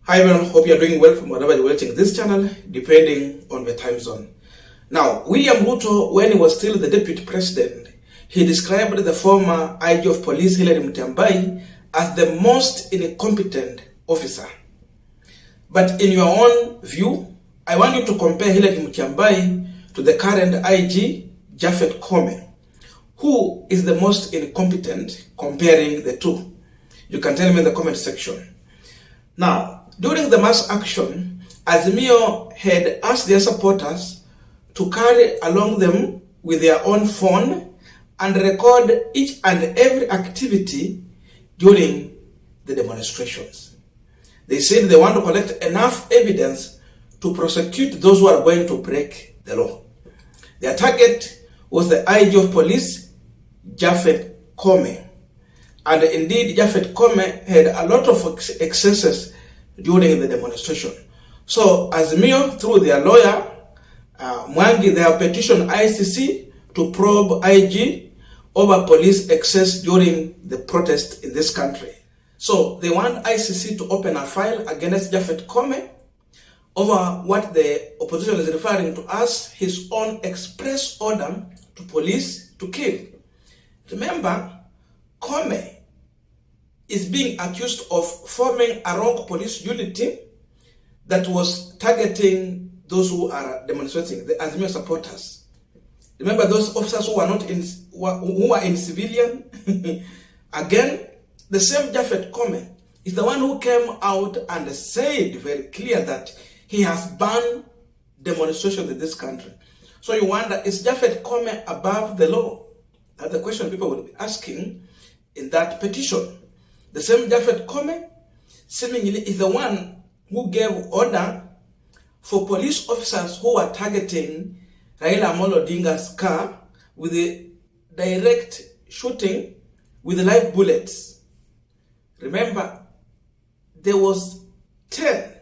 Hi everyone, hope you are doing well from wherever you're watching this channel, depending on the time zone. Now, William Ruto, when he was still the deputy president, he described the former IG of police, Hilary Mutyambai, as the most incompetent officer. But in your own view, I want you to compare Hilary Mutyambai to the current IG, Koome. Who is the most incompetent comparing the two? You can tell me in the comment section. Now, during the mass action, Azimio had asked their supporters to carry along them with their own phone and record each and every activity during the demonstrations. They said they want to collect enough evidence to prosecute those who are going to break the law. Their target was the IG of police, Koome. And indeed, Koome had a lot of excesses during the demonstration. So Azimio, through their lawyer, Mwangi, they have petitioned ICC to probe IG over police excess during the protest in this country. So they want ICC to open a file against Koome over what the opposition is referring to as his own express order to police to kill. Remember, Koome is being accused of forming a wrong police unity that was targeting those who are demonstrating, the Azimio supporters. Remember those officers who are not in, who are in civilian? Again, the same Koome is the one who came out and said very clear that he has banned demonstrations in this country. So you wonder, is Koome above the law? That's the question people will be asking in that petition. The same Koome seemingly is the one who gave order for police officers who were targeting Raila Amolo Odinga's car with a direct shooting with live bullets. Remember, there was 10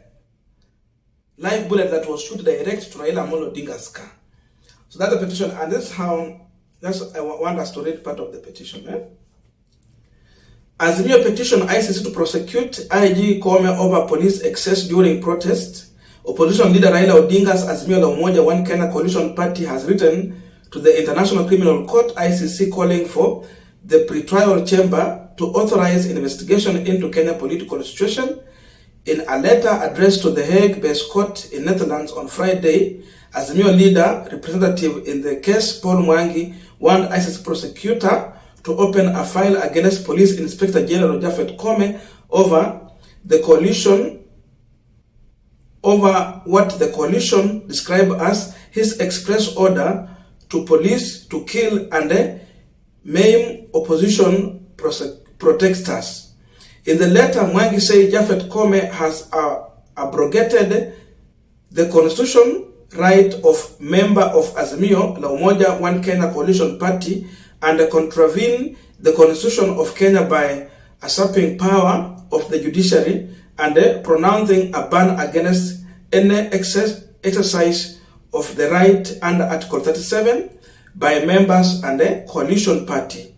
live bullets that was shot direct to Raila Amolo Odinga's car. So that's the petition, and this is how, I want us to read part of the petition. Azimio petition ICC to prosecute IG Koome over police excess during protest. Opposition leader Raila Odinga's Azimio la Umoja One Kenya coalition party has written to the International Criminal Court ICC calling for the pre-trial chamber to authorize investigation into Kenya political situation. In a letter addressed to the Hague-based court in Netherlands on Friday, Azimio leader representative in the case Paul Mwangi warned ICC prosecutor to open a file against Police Inspector General Koome over what the coalition described as his express order to police to kill and maim opposition protesters. In the letter, Mwangi said Koome has abrogated the constitution right of member of Azimio la Umoja One Kenya coalition party and contravene the constitution of Kenya by usurping power of the judiciary and pronouncing a ban against any exercise of the right under Article 37 by members and the coalition party.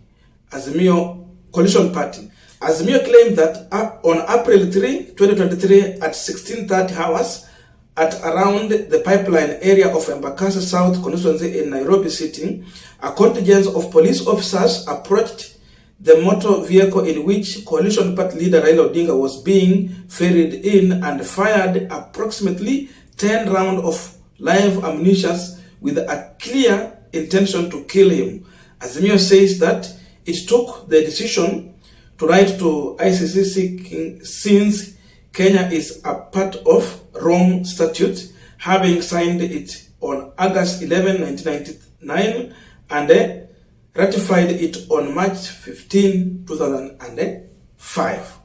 Azimio claimed that on April 3, 2023 at 16:30 hours at around the pipeline area of Embakasi South constituency in Nairobi City, a contingent of police officers approached the motor vehicle in which coalition party leader Raila Odinga was being ferried in and fired approximately 10 rounds of live ammunition with a clear intention to kill him. Azimio says that it took the decision to write to ICC seeking, since Kenya is a part of Rome Statute, having signed it on August 11, 1999 and ratified it on March 15, 2005.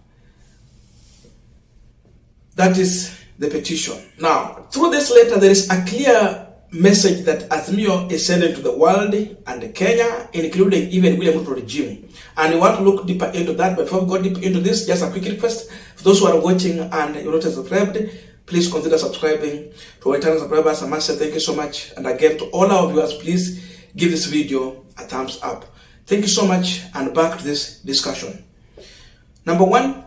That is the petition. Now, through this letter, there is a clear message that Azimio is sending to the world and Kenya, including even William Ruto regime. And we want to look deeper into that. But before we go deep into this, just a quick request. For those who are watching and you're not subscribed, please consider subscribing. To our channel subscribers, I must say thank you so much. And again, to all our viewers, please give this video a thumbs up. Thank you so much, and back to this discussion. Number one,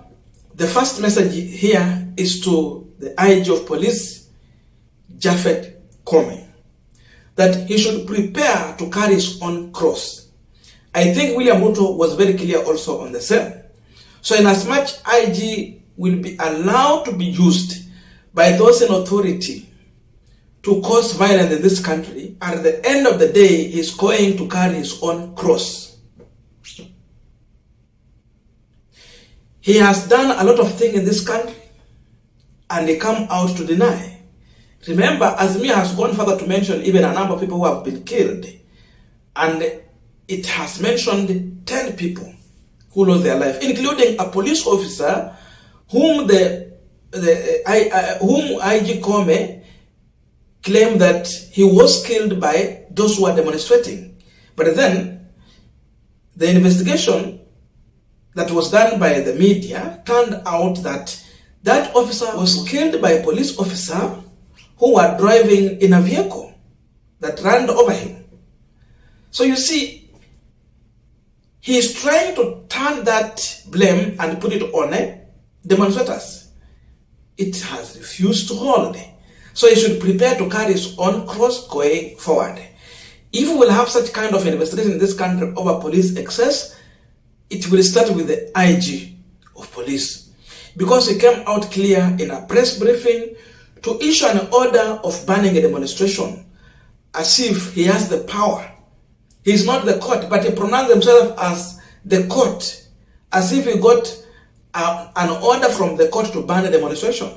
The first message here is to the IG of Police, Japhet Koome, that he should prepare to carry his own cross. I think William Ruto was very clear also on the same. So in as much IG will be allowed to be used by those in authority to cause violence in this country, at the end of the day, he's going to carry his own cross. He has done a lot of things in this country, and they come out to deny. Remember, Azimio has gone further to mention even a number of people who have been killed, and it has mentioned 10 people who lost their life, including a police officer whom whom IG Koome claimed that he was killed by those who are demonstrating. But then the investigation that was done by the media turned out that that officer was killed by a police officer who were driving in a vehicle that ran over him. So you see, he is trying to turn that blame and put it on demonstrators. It has refused to hold. So he should prepare to carry his own cross going forward. If we will have such kind of investigation in this country over police excess, it will start with the IG of police, because he came out clear in a press briefing to issue an order of banning a demonstration as if he has the power. He is not the court, but he pronounced himself as the court, as if he got an order from the court to ban a demonstration.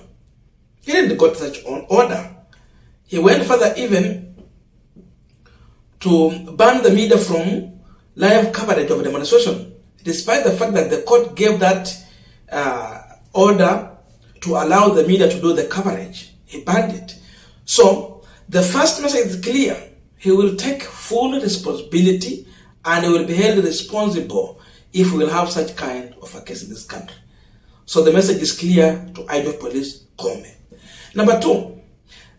He didn't got such an order. He went further even to ban the media from live coverage of a demonstration, despite the fact that the court gave that order to allow the media to do the coverage. He banned it. So the first message is clear. He will take full responsibility, and he will be held responsible if we will have such kind of a case in this country. So the message is clear to IG of Police, Koome. Number two,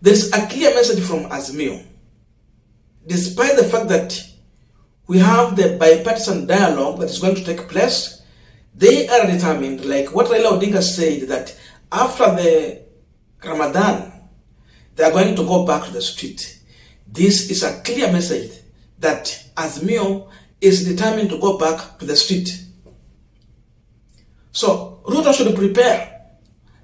there's a clear message from Azimio. Despite the fact that we have the bipartisan dialogue that is going to take place, they are determined, like what Raila Odinga said, that after the Ramadan, they are going to go back to the street. This is a clear message that Azimio is determined to go back to the street. So Ruto should prepare.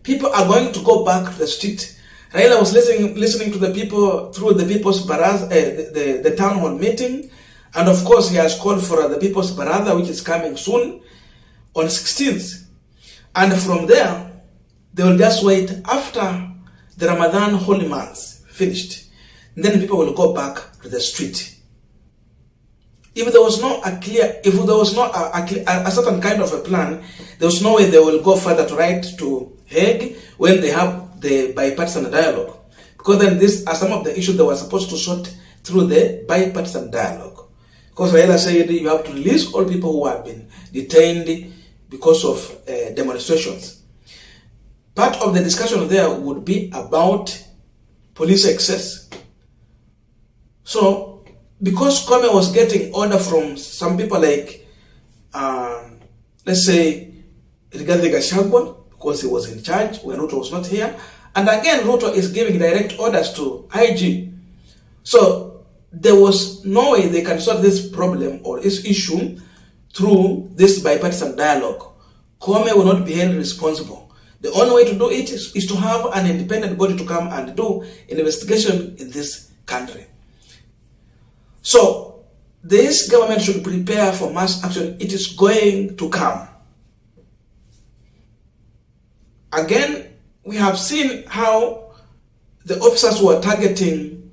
People are going to go back to the street. Raila was listening to the people through the People's Baraza, the town hall meeting, and of course he has called for the People's Baraza, which is coming soon on 16th. And from there, they will just wait after the Ramadan holy months finished. And then people will go back to the street. If there was not a certain kind of a plan, there was no way they will go further to write to Hague when they have the bipartisan dialogue. Because then these are some of the issues they were supposed to sort through the bipartisan dialogue. Because Raila said you have to release all people who have been detained because of demonstrations. Part of the discussion there would be about police excess. So, because Koome was getting order from some people like, let's say, regarding Gachagua, because he was in charge when Ruto was not here, and again, Ruto is giving direct orders to IG. So, there was no way they can solve this problem or this issue through this bipartisan dialogue. Koome will not be held responsible. The only way to do it is to have an independent body to come and do an investigation in this country. So, this government should prepare for mass action. It is going to come. Again, we have seen how the officers were targeting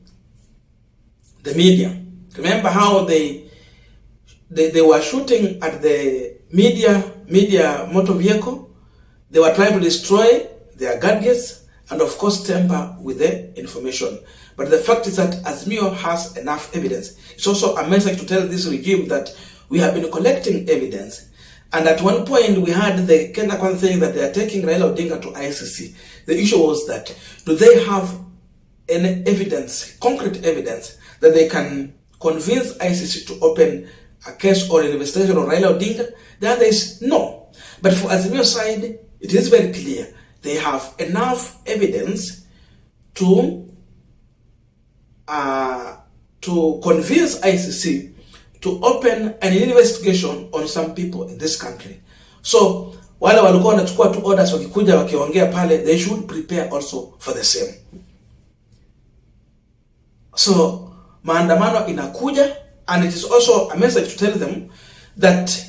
the media. Remember how they were shooting at the media motor vehicle? They were trying to destroy their gadgets and of course tamper with the information. But the fact is that Azimio has enough evidence. It's also a message to tell this regime that we have been collecting evidence. And at one point we had the Kenyatta saying that they are taking Raila Odinga to ICC. The issue was that, do they have any evidence, concrete evidence, that they can convince ICC to open a case or an investigation on Raila Odinga? The answer is no. But for Azimio side, it is very clear they have enough evidence to convince ICC to open an investigation on some people in this country. So wale walikuwa wanachukua tu orders wakikuja wakiongea pale, they should prepare also for the same. So maandamano inakuja, and it is also a message to tell them that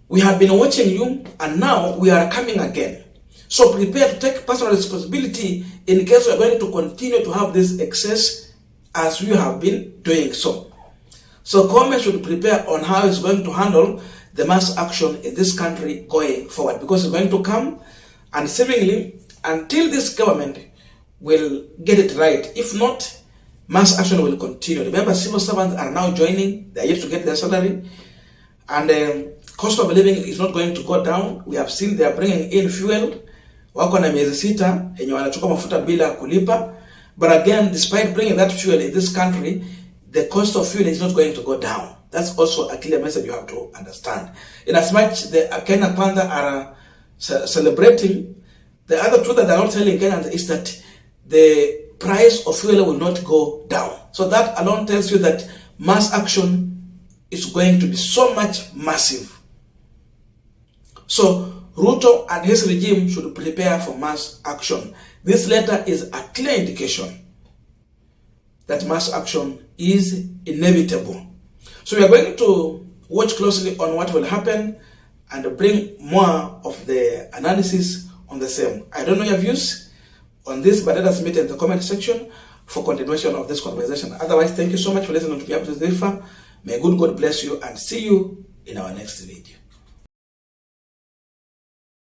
we have been watching you and now we are coming again. So prepare to take personal responsibility in case we are going to continue to have this excess as we have been doing so. So Koome should prepare on how he's going to handle the mass action in this country going forward, because it's going to come, and seemingly until this government will get it right. If not, mass action will continue. Remember, civil servants are now joining. They are yet to get their salary, and cost of living is not going to go down. We have seen they are bringing in fuel. Wako na miezi sita yenye wanachukua mafuta bila kulipa. But again, despite bringing that fuel in this country, the cost of fuel is not going to go down. That's also a clear message you have to understand. In as much the Kenya Kwanza are celebrating, the other truth that they're not telling Kenyans is that the price of fuel will not go down. So that alone tells you that mass action is going to be so much massive. So Ruto and his regime should prepare for mass action. This letter is a clear indication that mass action is inevitable. So we are going to watch closely on what will happen and bring more of the analysis on the same. I don't know your views on this, but let us meet in the comment section for continuation of this conversation. Otherwise, thank you so much for listening to me up to this far. May good God bless you, and see you in our next video.